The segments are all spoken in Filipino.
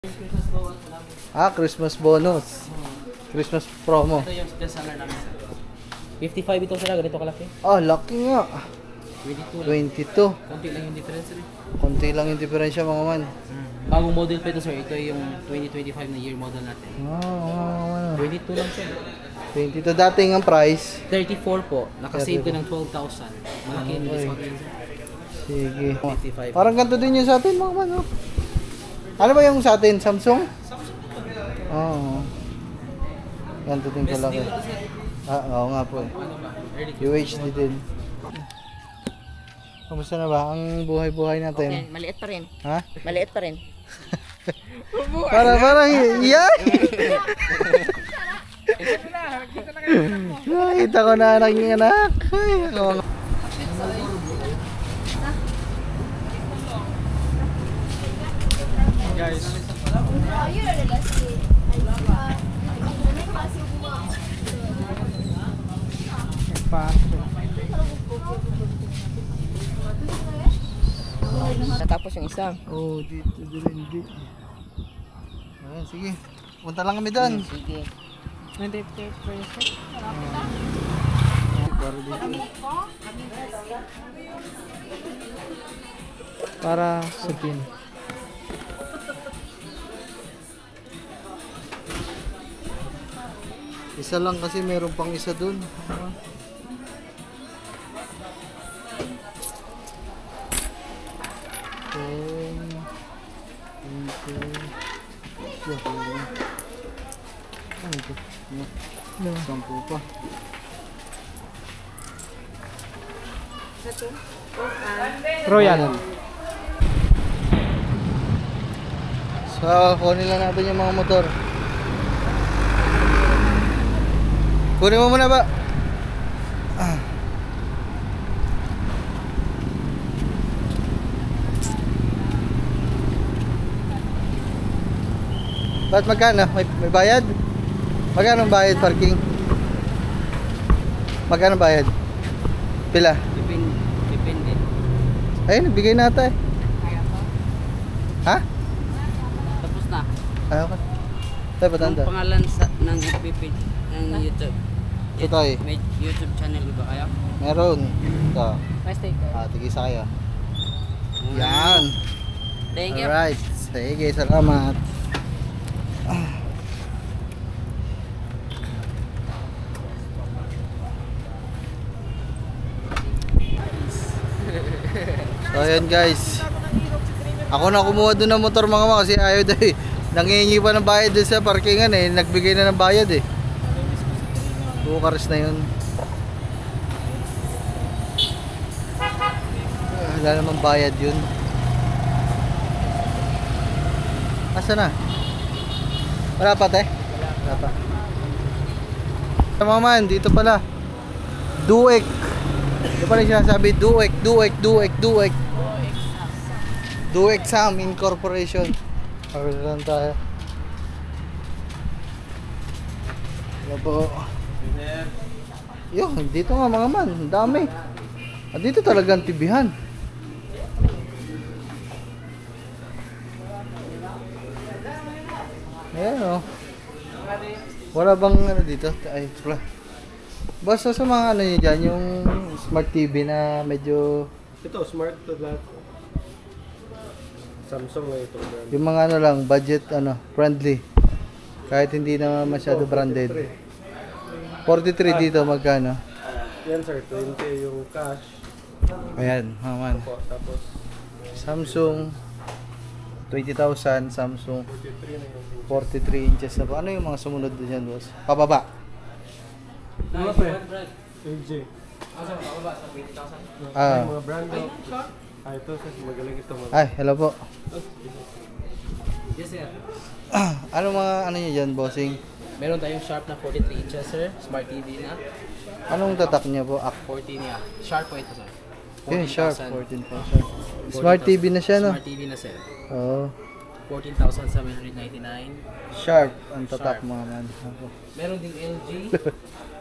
Christmas bonus. Christmas promo. Ito yung bestseller namin sir. 55 ito sila, ganito kalaki. Laki nga. 22 lang. 22. Konti lang yung difference sir. Konti lang yung diferensya mga man. Bagong model pa ito sir, ito yung 2025 na year model natin. 22 lang sir. 22 dating ang price. 34 po, nakasave ka ng 12,000. Malaki yung discount yun sir. Sige. 55. Parang ganito din yung sa atin mga man. Ano ba yung sa atin? Samsung? Oo. Ganito din Best kalaki. deal ito sir. Oo nga po. Ano ba? Early UHD din. Kamusta na ba ang buhay-buhay natin? Okay, maliit pa rin. Ha? Maliit pa rin. Parang yan! Nakita ko na anak yung anak. Ay, ako. guys. Natapos yung isa. Dito din. Ayan, sige. Punta lang kami doon. Sige. Para sa pin. Isa lang kasi meron pang isa doon. Sampu pa. Royal. So, kunin lang natin yung mga motor. Kunin mo muna ba? Ba't magkano? May bayad? Magkano ang bayad parking? Magkano bayad? Pila? Depende. Ayun, nagbigay na ata eh. Ha? Tapos na. Ayaw ka. Tayo, patanda. Ang pangalan ng FB page ng YouTube. Ito eh. May YouTube channel ba kaya? Meron. Ito. Mistake. Tigisa kayo. Yan. Thank you. Alright. Sige, salamat. So ayan guys. Ako na kumuha doon ng motor mga mga kasi ayaw daw eh. Nangihingi pa ng bayad doon sa parkingan eh. Nagbigay na ng bayad eh. Bukares na yun. Wala namang bayad yun. Asa na? Wala pa te? Wala pa. Mga man, dito pala. Duek. Ito pala yung sinasabi, Duek. Duek Sam Incorporation. Pagkakita lang tayo. Wala po. Yun, dito nga mga man, ang dami. Dito talagang tibihan. Ayan o. Wala bang ano dito? Ay, wala. Basta sa mga ano nyo dyan, yung smart TV na medyo... Ito, smart to lahat. Samsung na ito. Yung mga ano lang, budget ano, friendly. Kahit hindi na masyado branded. 43 dito, magkano? Yan sir, 20 yung cash. Ayan, man. Tapos Samsung 20,000, Samsung 43 na yung 43 inches na po. Ano yung mga sumunod din yan, boss? Pababa. Ano pa LG. Ah. Mga brand new. Ito sir, magaling ito. Ay, hello po. Yes sir. Ano mga ano nyo dyan, bossing? Meron tayong Sharp na 43 inches sir. Smart TV na. Anong tatak niya po? 14 niya. Sharp po ito sir. Yun, sharp. 14,000. 14,000. Smart TV na siya, no? Smart TV na sir. Oo. 14,799. Sharp ang tatak Sharp. mga man. Ako. Meron din LG.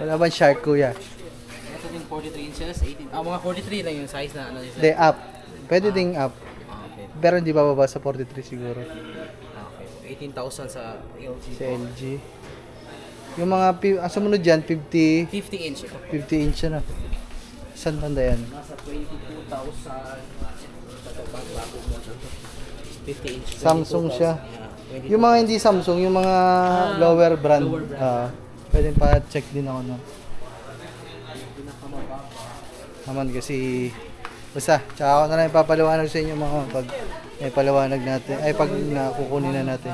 Wala bang shark, kuya? Ito din 43 inches, 18. Mga 43 lang yung size na ano. Hindi, up. Pwede ding up. Okay. Pero hindi bababa sa 43 siguro. Okay. 18,000 sa LG. Sa LG. Yung mga, sumunod dyan, 50 50 inch ito. 50 inch na. Saan banda yan? Nasa 22,000. Ito, bago mo na to. 50 inch. Samsung 22,000. siya. Yeah, Yung mga hindi Samsung, yung mga lower brand. lower brand. Pwede pa check din ako na. pinakamababa. Naman kasi basta, tsaka ako na lang ipapaliwanag sa inyo mga pag may paliwanag natin, ay pag nakukunin na natin.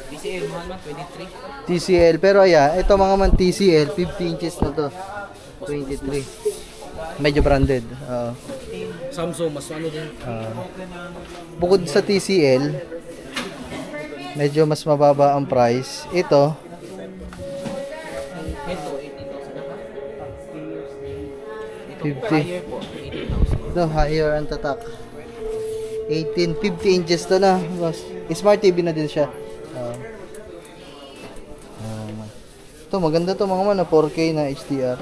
TCL mahal man, 23. TCL, pero ayan, ito mga man TCL, 50 inches na to. 23. Medyo branded. Samsung, mas ano din. Bukod sa TCL, medyo mas mababa ang price. Ito, Ito, 18,000 na ba? 50. Higher po, 18,000. ito higher ang tatak. 18, 50 inches to na, boss. Smart TV na din siya. Ito maganda to mga man, 4K na HDR.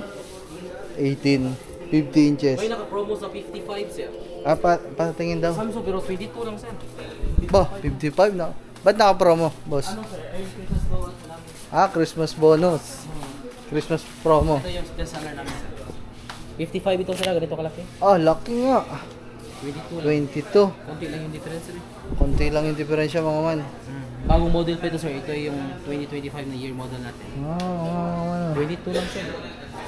18, 50 inches. May naka-promo sa 55 sir. Patingin daw. Samsung pero 22 lang sir. Ba, 55 na. Ba't naka-promo, boss? Ano sir? Ay, Christmas bonus namin. Christmas bonus. Christmas promo. Ito yung best seller namin sir. 55 ito sir, ganito kalaki. Laki nga. 22 lang. 22. Konti lang yung difference sir. Konti lang yung diferensya mga man. Bagong model pa ito sir, ito yung 2025 na year model natin. 22 lang sir.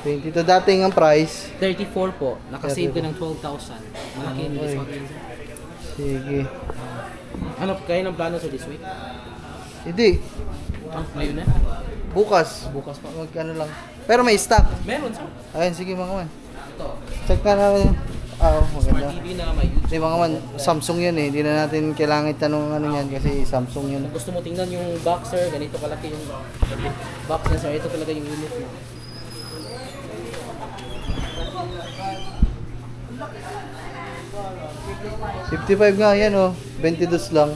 22 dating ang price. 34 po, nakasave ka ng 12,000. Malaki yung discount yun sir. Sige. Ano, kayo ng plano sa this week? Hindi. Ngayon na? Bukas. Bukas pa. Magkano lang. Pero may stock. Meron sir. Ayun, sige mga man. Ito, Check na namin. Smart Maganda. TV na may YouTube. Hindi mga man, Samsung yan eh. Hindi na natin kailangan itanong ano yan kasi Samsung yun. Kung gusto mo tingnan yung box sir, ganito kalaki yung box niya sir. Ito talaga yung unit mo. $55 nga yan oh. 22 lang.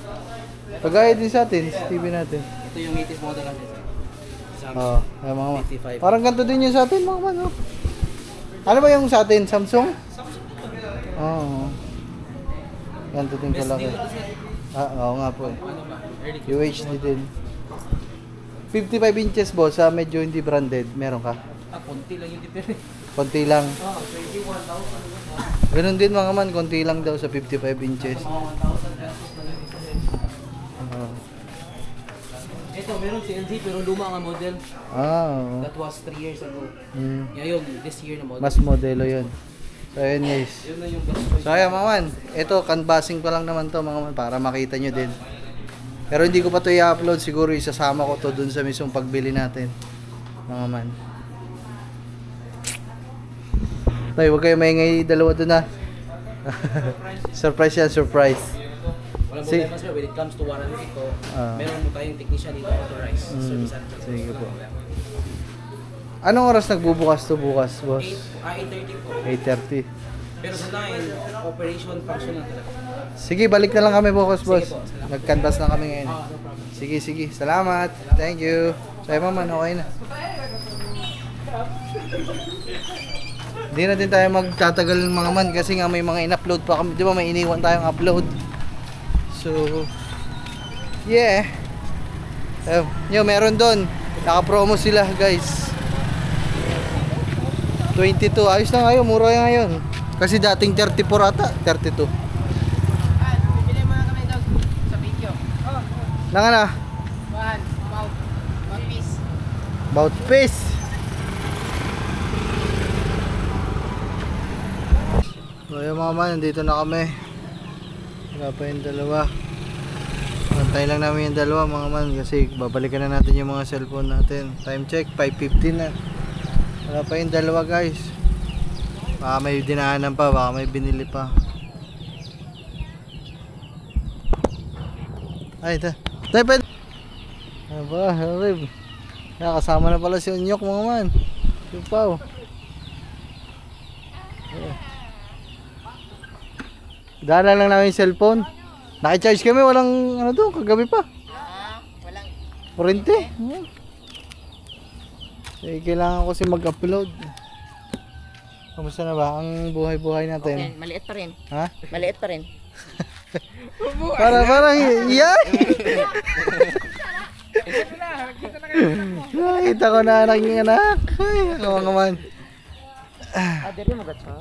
Pagaya din sa atin, sa TV natin. Ito yung latest model natin sir. Oo, ay mga man. 55. Parang ganito din yung sa atin mga man oh. Ano ba yung sa atin? Samsung? Oo. Ganito din Best kalaki. deal ito sir. Oo nga po eh. Ano ba? Early UHD din. 55 inches boss, medyo hindi branded. Meron ka? konti lang yung difference. Konti lang. 21,000. Ganun din mga man, konti lang daw sa 55 inches. Mga 1,000 pesos na lang yung difference. Oo. Ito, meron si LG pero luma nga model. Oo. That was 3 years ago. Mm. Ngayon, this year na model. Mas modelo yun. So ayun guys. Yun na yung best choice. So ayan mga man, ito canvassing pa lang naman to mga man para makita nyo din. Pero hindi ko pa to i-upload, siguro isasama ko to dun sa mismong pagbili natin. Mga man. Tay, huwag kayo maingay dalawa dun ha. Surprise yan, surprise. Walang Si- problema sir, when it comes to warranty ko, Ah. meron mo tayong technician dito authorized. Service at Sige po. Anong oras nagbubukas to bukas, boss? 8:30 po. 8:30. Pero sa 9, operation functional talaga. Sige, balik na lang kami bukas, boss. Sige po, salamat. Nag-canvas na kami ngayon. No problem. Sige, sige. Salamat. Thank you. Sa'yo man, okay na. Hindi na din tayo magtatagal ng mga man kasi nga may mga in-upload pa kami. Di ba may iniwan tayong upload? So, yeah. Yo, meron doon. Naka-promo sila, guys. 22. Ayos na ngayon. Mura yan ngayon. Kasi dating 34 ata. 32. Bibili mo na kami dog sa video. Naka na. One piece. About face. So yung mga man, nandito na kami. Wala pa yung dalawa. Antay lang namin yung dalawa mga man kasi babalikan na natin yung mga cellphone natin. Time check, 5:15 na. Wala pa yung dalawa guys. Baka may dinaanan pa, baka may binili pa. Ay, ito. Tayo pwede. Aba, harib. Kasama na pala si Unyok mga man. Sipaw. Dala lang namin yung cellphone. Naki-charge kami, walang ano to, kagabi pa. Walang Kurente. Eh, kailangan ko kasi mag-upload. Kamusta na ba ang buhay-buhay natin? maliit pa rin. Ha? Maliit pa rin. Parang yan. Nakita ko na anak yung anak. Ay, kaman. Dito magatsa.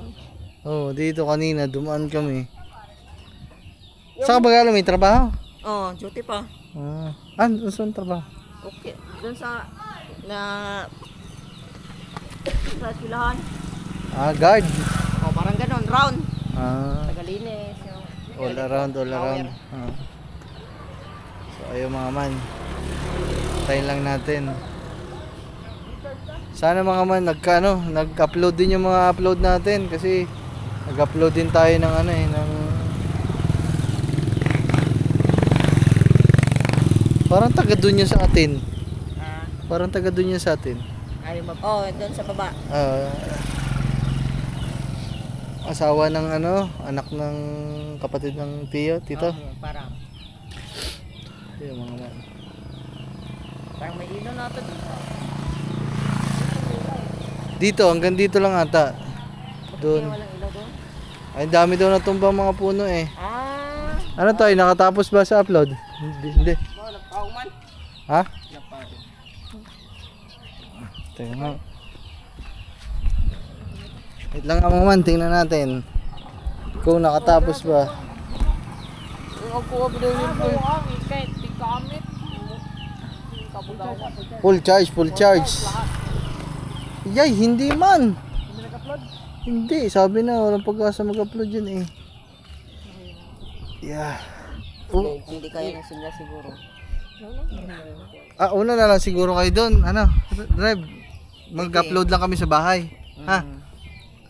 Oh, dito kanina dumaan kami. Saan ka ba galing? May trabaho? Oh, duty pa. Saan trabaho? Okay. Doon sa eskwelahan. Guard. Oh, parang ganun, round. All Tagalinis. around. So ayun mga man. Tayin lang natin. Sana mga man nag-upload din yung mga upload natin kasi nag-upload din tayo ng parang taga doon niya sa atin. Parang taga doon niya sa atin. Oh, doon sa baba. Asawa ng anak ng kapatid ng tito. Parang Ayun mga man. may ino natin. Dito, hanggang dito lang ata. Doon. Walang ilaw doon. Ay, dami daw natumbang mga puno eh. Ah, Ano tayo, nakatapos ba sa upload? Hindi. nagpauman. Ha? Teka nga. Wait lang nga mga man, tingnan natin. Kung nakatapos ba. Full charge. Yay, hindi man. Hindi, sabi na walang pag-asa mag-upload yun eh. Yeah. Hindi kaya ng signal siguro. Una na lang siguro kayo doon. Drive. Mag-upload lang kami sa bahay. Ha?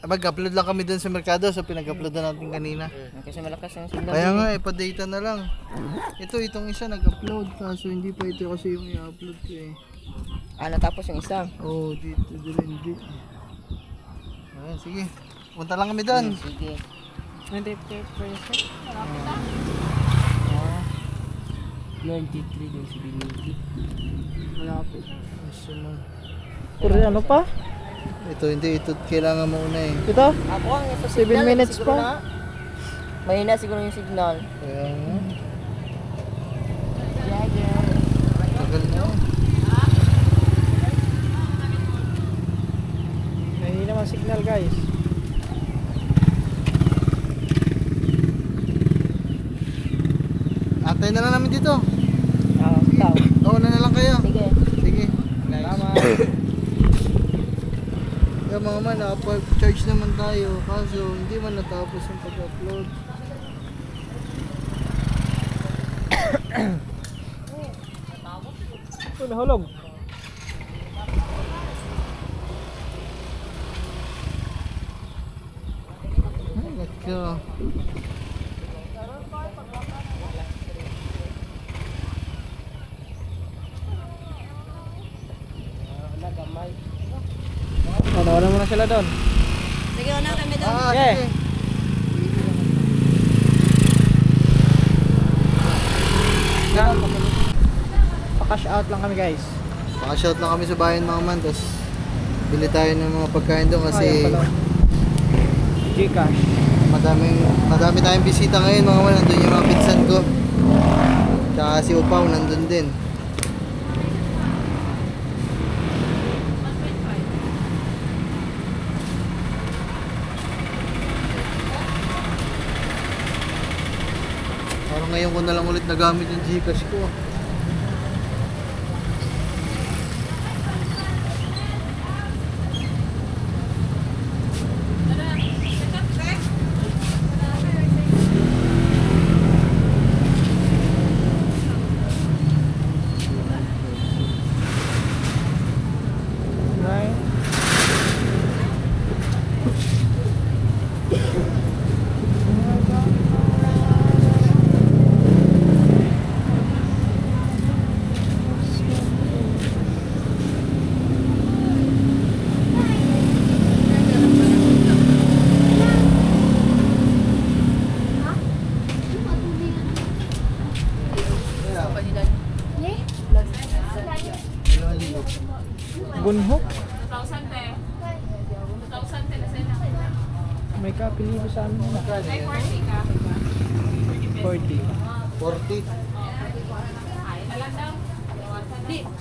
Mag-upload lang kami doon sa merkado sa pinag-upload na natin kanina. Kasi malakas yung signal. Kaya nga pa-data na lang. Itong isa nag-upload kaso hindi pa ito kasi yung i-upload ko eh. Natapos yung isa. Dito hindi. Ayan, sige. Punta lang kami doon. Sige. 23 doon si Biniti. Malapit. Ano pa? Ito kailangan mo una eh. Ito? Ako ang ito 7 minutes pa. Mahina siguro yung signal. Kaya nga. Tagal na. Mahina naman signal guys. Atay na lang namin dito. Ikaw. Na lang kayo. Sige. Tama. Kaya mga man, nakapag-charge naman tayo. Kaso hindi man natapos yung pag-upload. Nahulog. Let's go. Wala mo na sila doon. Sige, una kami doon. Sige. Pa-cash out lang kami guys. Paka-shout lang kami sa bayan mga man. Tapos bili tayo ng mga pagkain doon kasi Gcash. madami tayong bisita ngayon mga man. Nandun yung mga pinsan ko. Tsaka si Upaw nandun din. Parang ngayon ko na lang ulit nagamit yung Gcash ko. Gunhok. May kapilibo sa amin na. 40.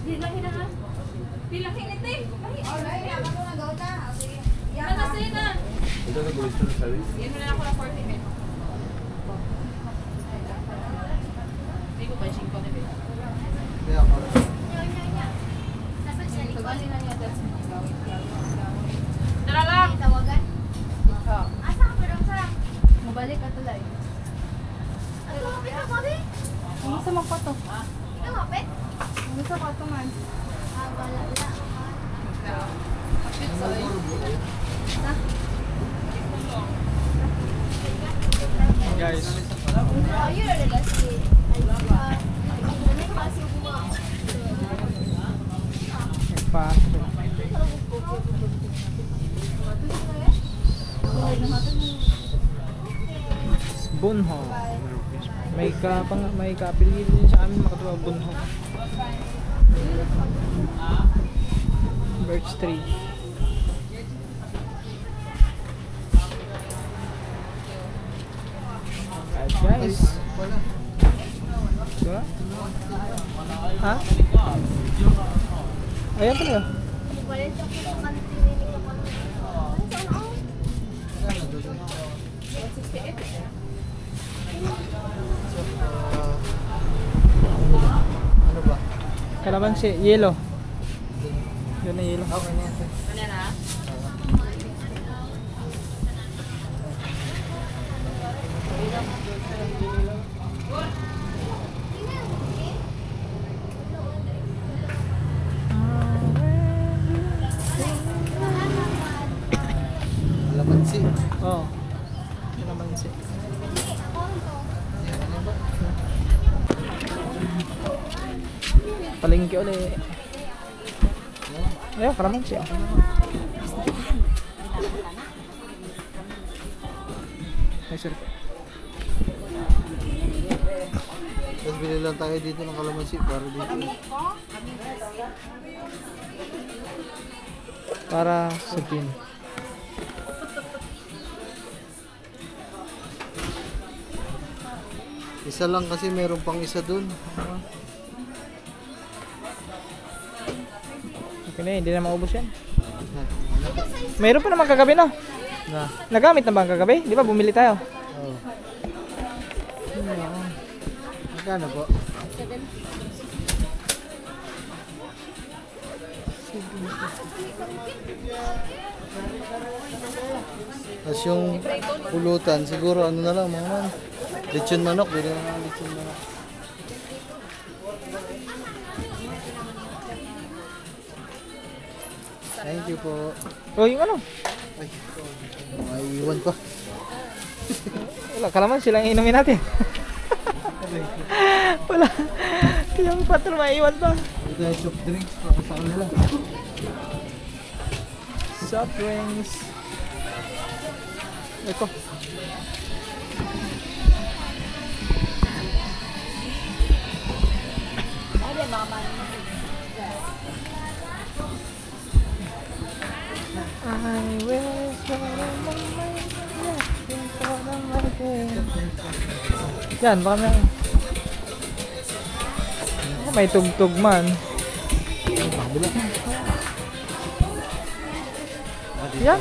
Di laki na ha? Di laki na te. Alright, ako na gauta. Sige. Yan na sina. Ito na gusto na sabi? Yan mo na ako ng 40 minutes. Hindi ko pa sing ko na bit. Kaya ako. Tara lang. Tawagan. Asa ka pa daw sa? Mabalik ka tulay. Ano ka pito mo, be? Gusto mo pa to? Ito mo, pet? Gusto ko to man. Ah, wala lang. Guys, Oh, yun na lang si... May kasi mo. pasok. Bunho. May kapili din sa amin makatuwa bunho. Birch tree. Guys. Diba? Ha? Ayan talaga. Balik ako sa kantin ko pa. Ano ba? Kalamansi, yellow. Yun na yellow. Okay na yan. Ano na? Alamansi. Oo. Kalamansi. Palengke ulit. Ayun, kalamansi. Oh. Ay, sir. Tapos bili lang tayo dito ng kalamansi para dito. Para sa pin. Isa lang kasi meron pang isa dun. Okay na, hindi na maubos yan. Mayroon pa naman kagabi, no? Na. Nagamit na ba ang kagabi? Di ba bumili tayo? Oh. Magkano po? Tapos yung pulutan, siguro ano na lang mga man. Lechon manok, bili na ng lechon manok. Thank you po. O, yung ano? Ay, may iwan pa. Wala, kalamansi lang inumin natin. Wala. Yung patro maiwan pa. Ito yung soft drinks para sa kanila. Soft drinks. Eko. I will follow my yan, baka may may tugtog man. Yan.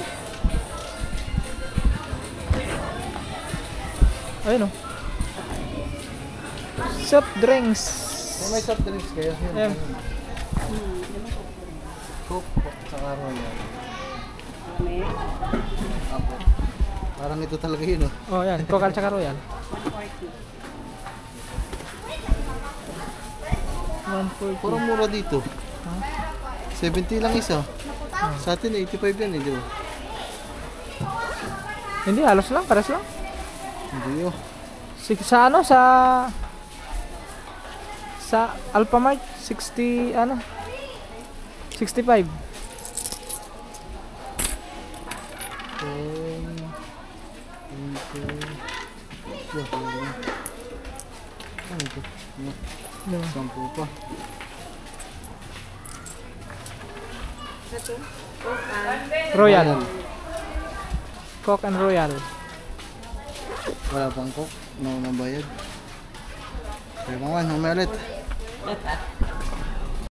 Ayun o. Soft drinks. May soft drinks kayo. Ayan. Coke po, saka Royal. Apo. Parang ito talaga yun, oh. Oh, yan. Coke at saka Royal. 140. Parang mura dito. 70 lang isa. Sa atin 85 yan, di ba? Hindi, halos lang. Pares lang. Hindi, oh. Sa ano, sa Alphamart, 60, ano? 65. Diba? Sampu pa. Royal. Coke and Royal. Wala pang coke. No, mabayad. Okay, mga man, mamaya ulit.